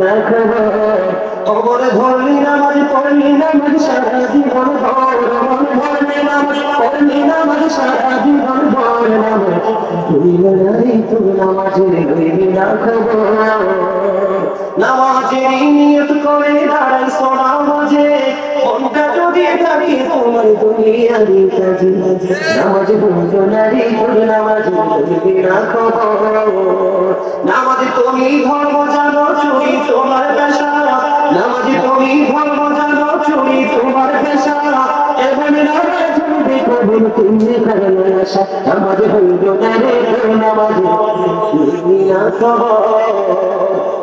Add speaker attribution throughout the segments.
Speaker 1: না খবর কবরে ধরলি নামাজ পড়লি নামাজ সারা জীবন ভর মন ধরলি নামাজ পড়লি নামাজ সারা জীবন ভর নামাজ তুই নারী তুই নামাজের লইবি না খবর নামাজের নিয়ত করে দাঁড়াইছো নামাজে মনটা যদি থাকে তোমার দুনিয়ারই কাজে নামাজ পড়লো নারী তুই নামাজের লইবি না খবর নামাজ তুমি ধর্ম জানো চুরি তোমার পেশা নামাজ তুমি ধর্ম জানো চুরি তোমার পেশা এবং নামাজ তুমি কবুল তুমি করলে আশা নামাজ হইলো নারী তুই নামাজের লইবি না খবর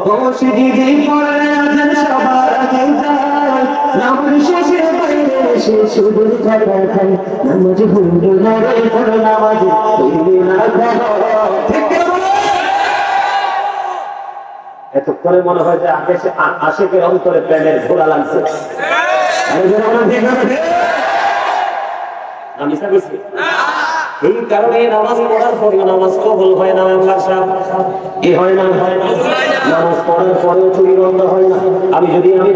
Speaker 1: মসজিদে পড়লে আজান সবার আগে যায় নামাজ শেষে বাইরে এসে শুধু টাকা খায় নামাজ হইলো নারী তুই নামাজের লইবি না খবর এতক্ষণে মনে হয় যে আশেকের অন্তরে প্রেমের ঘোড়া লাগছে এই কারণে নামাজ পড়ার পরেও নামাজ কবুল হয় না কি হয় না নামাজ পড়ার পরেও চুরি বন্ধ হয় না আমি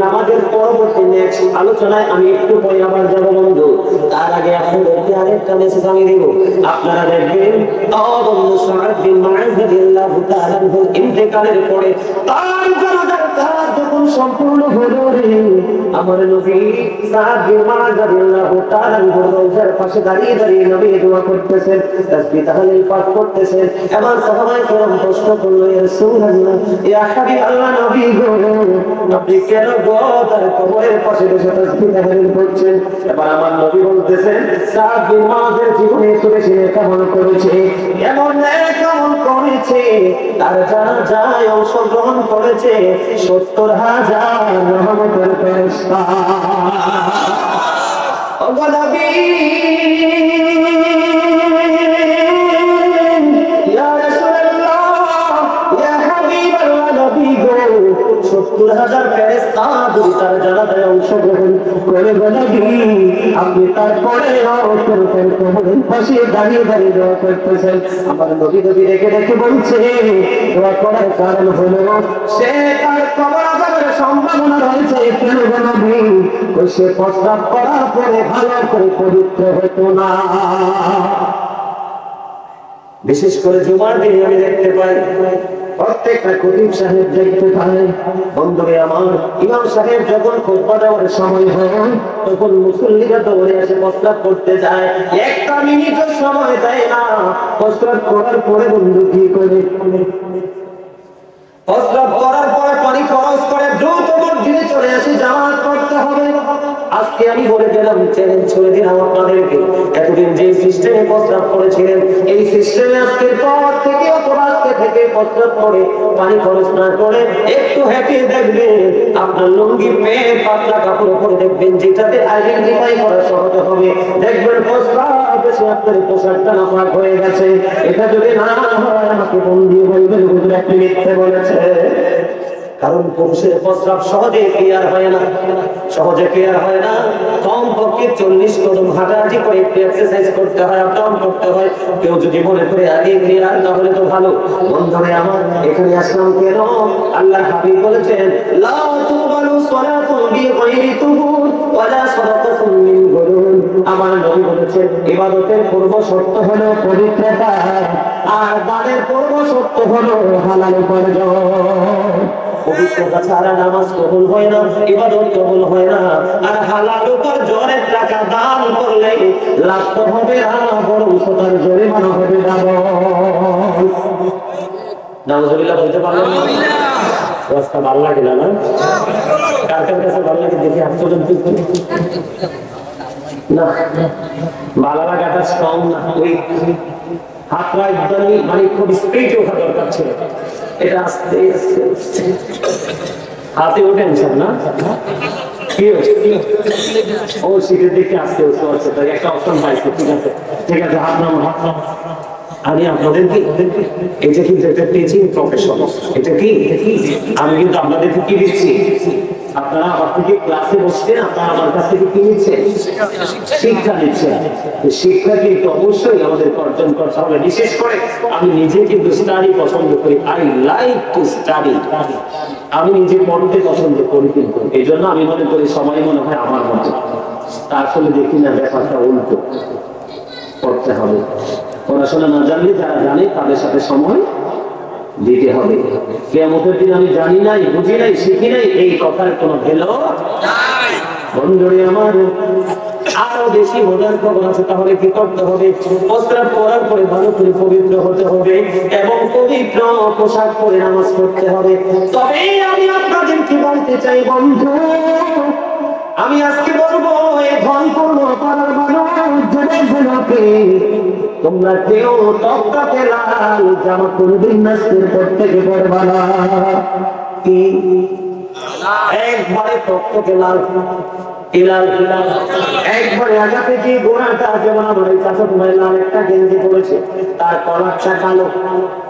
Speaker 1: নামাজের পরবর্তী নেক্সট আলোচনায় আমি একটু পরে আবার যাবো বন্ধু তার আগে আপনাদেরকে আরেকটা মেসেজ আমি দিব আপনারা দেখবেন বন্ধু সাদ বিন মুআয রাদিয়াল্লাহু তাআলা ইন্তেকালের পরে তার জানাজার কাজ যখন সম্পূর্ণ হলো রে আমার নবী সাদ বিন মুআয রাদিয়াল্লাহু তাআলা রওজার পাশে দাঁড়িয়ে দাঁড়িয়ে নবী দোয়া করতেছেন তাসবিহ তাহলিল পাঠ করতেছেন এবার সাহাবায়ে কেরাম প্রশ্ন করলো ইয়া রাসূলুল্লাহ ইয়া হাবিবাল্লাহ নবী গো আপনি কেন গো তার কবরের পাশে বসে তাসবিহ তাহলিল করছেন এবার আমার নবী বলতেছেন সাদ বিন মুআযের জীবনে এত বেশি নেক আমল করেছে এমন নেক আমল করেছে তার জানাজায় অংশগ্রহণ করেছে ৭০,০০০ রহমতের ফেরেশতা ও নবী ইয়া রাসূলুল্লাহ ইয়া হাবিবাল্লাহ নবী গো ৭০,০০০ ফেরেশতা যদি তার জানাজায় অংশগ্রহণ করে নবী আপনি তারপরে কবরের পাশে দাঁড়িয়ে দাঁড়িয়ে দোয়া করতেছেন আমার নবী দেখে দেখে বলছে দোয়া করার কারণ হলো সে তার কবর আযাবের সম্ভাবনা রয়েছে কেন নবী সে প্রস্রাব করার পরে ভালো করে পবিত্র হতো না বিশেষ করে জুমার দিনে আমি দেখতে পাই প্রত্যেকটা খতিব সাহেব দেখতে পাই বন্ধুরে আমার ইমাম সাহেব যখন খুতবা দেওয়ার সময় হয় তখন মুসল্লিরা দৌড়ে এসে প্রস্রাব করতে যায় একটা মিনিটও সময় দেয় না প্রস্রাব করার পরে বন্ধু কি করে প্রস্রাব করার পরে পানি খরচ করে দ্রুত মসজিদে চলে আসে জামাত পড়তে হবে আজকে আমি বলে দিলাম চ্যালেঞ্জ করে দিলাম আপনাদেরকে এতদিন যে সিস্টেমে প্রস্রাব করেছিলেন এই সিস্টেমে আজকের পর থেকে অথবা আজকে থেকে প্রস্রাব করে পানি খরচ না করে একটু হেঁটে দেখবেন আপনার লুঙ্গি পেয়ে পাতলা কাপড় পরে দেখবেন যেটাতে আইডেন্টিফাই করা সহজ হবে দেখবেন প্রস্রাব এসে আপনার পোশাকটা নাপাক হয়ে গেছে এটা যদি না হয় আমাকে ফোন দিয়ে বলবেন হুজুর আপনি মিথ্যে বলেছে কারণ পুরুষের প্রস্রাব সহজে ক্লিয়ার হয় না কমপক্ষে 40 কদম হাঁটাহাঁটি করে একটু এক্সারসাইজ করতে হয় আপ ডাউন করতে হয় কেউ যদি মনে করে আগে ক্লিয়ার তাহলে তো ভালো বন্ধুরে আমার এখানে আসলাম কেন আল্লাহ হাবিব বলেছেন লা তুকবালু সালাতুন বিগাইরি তুহুর ওয়ালা সালাতুন মিন গুরুর আমার নবী বলেছেন ইবাদতের পূর্ব শর্ত হলো পবিত্রতা আর দানের পূর্ব শর্ত হলো হালাল উপার্জন পবিত্রতা ছাড়া নামাজ কবুল হয় না ইবাদত কবুল হয় না আর হালাল উপার্জনের টাকা দান করলে লাভ তো হবে না বরং তার জরিমানা হবে ডাবল নাউজুবিল্লাহ বলতে পারলেন না রাস্তা ভালো লাগে না কার কার কাছে ভালো লাগে দেখি হাত পর্যন্ত না ভালো লাগাটা স্ট্রং না ওই হাতটা একদমই মানে খুব স্পিডে ওঠা দরকার ছিল এটা আস্তে আস্তে হাতে ওঠে না ও সিটের দিকে আসতে একটা অপশন পাইছে ঠিক আছে হাত নাম আমি আপনাদেরকে এটা কিন্তু একটা টিচিং প্রফেশন এটা কি আমি কিন্তু আপনাদেরকে কি দিচ্ছি আপনারা আমার থেকে ক্লাসে বসছেন, আপনারা আমার কাছ থেকে কি নিচ্ছেন? শিক্ষা নিচ্ছেন। শিক্ষা কিন্তু অবশ্যই আমাদের অর্জন করতে হবে। বিশেষ করে আমি নিজে কিন্তু স্টাডি পছন্দ করি, আই লাইক টু স্টাডি। আমি নিজে পড়তে পছন্দ করি, কিন্তু এই জন্য আমি মনে করি সবাই মনে হয় আমার মতো, তা আসলে দেখি না ব্যাপারটা উল্টো। পড়তে হবে, পড়াশোনা না জানলে যারা জানে তাদের সাথে সময় দিতে হবে। কিয়ামতের দিন আমি জানি নাই, বুঝি নাই, শিখি নাই, এই কথার কোনো ভ্যালু নাই। বন্ধুরে আমার, আরো বেশি মজার খবর আছে। তাহলে কি করতে হবে? প্রস্রাব করার পরে ভালো করে পবিত্র হতে হবে এবং পবিত্র পোশাক পরে নামাজ পড়তে হবে। তবে আমি আপনাদেরকে বলতে চাই বন্ধু, আমি আজকে বলবো এই ধন করলো পাড়ার মানুষ তোমরা কেউ তক্তাকে লাল জামা কোনদিন নাস্তের প্রত্যেকে পড়বা না। কি একবারে তক্তাকে লাল একবারে আগা থেকে গোড়াটা, যেমন আমার এই চাচাতো ভাই লাল একটা গেঞ্জি পরেছে, তার কলারটা কালো,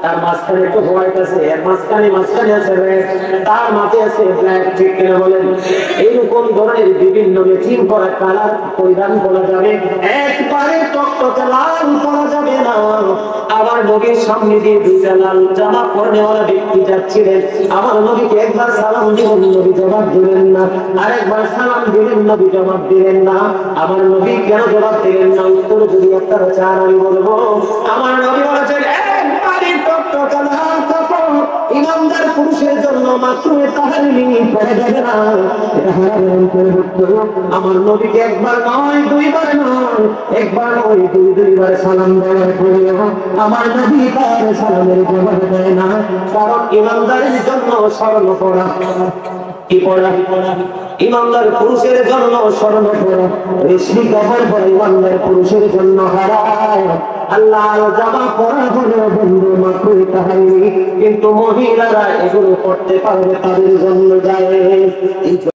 Speaker 1: তার মাঝখানে একটু হোয়াইট আছে, এর মাঝখানে আছে রেড, তার মাথায় আছে ব্ল্যাক, ঠিক কিনা বলেন? এইরকম ধরনের বিভিন্ন ম্যাচিং করা কালার পরিধান করা যাবে, একবারে টকটকে লাল করা যাবে না। আমার নবীর সামনে দিয়ে দুইটা লাল জামা পরনেওয়ালা ব্যক্তি যাচ্ছিলেন, আমার নবীকে একবার সালাম দিলেন, নবী জবাব দিলেন না, আরেকবার সালাম দিলেন, নবী জবাব দিলেন না। আমার নবী কেন জবাব দিলেন না? উত্তর যদি আপনারা চান আমি বলবো, আমার নবী বলেছেন একবারে টকটকে লাল কাপড় ইমানদার পুরুষের জন্য মাত্র তাহরিমি পড়া যাবে না, এটা হারামের অন্তর্ভুক্ত। আমার নবীকে একবার নয়, দুইবার নয়, একবার নয়, দুইবার সালাম দেওয়ার পরেও আমার নবী তার সালামের জবাব দেয় না, কারণ ইমানদারের জন্য স্মরণ করা কি পড়া? ইমানদার পুরুষের জন্য স্মরণ করা রেশমি কাপড় পরা ইমানদার পুরুষের জন্য হারাম। আল্লাহ জামা পরা হলো বন্ধু মাত্র তাহরিমি, কিন্তু মহিলারা এগুলো করতে পারবে, তাদের জন্য যায়।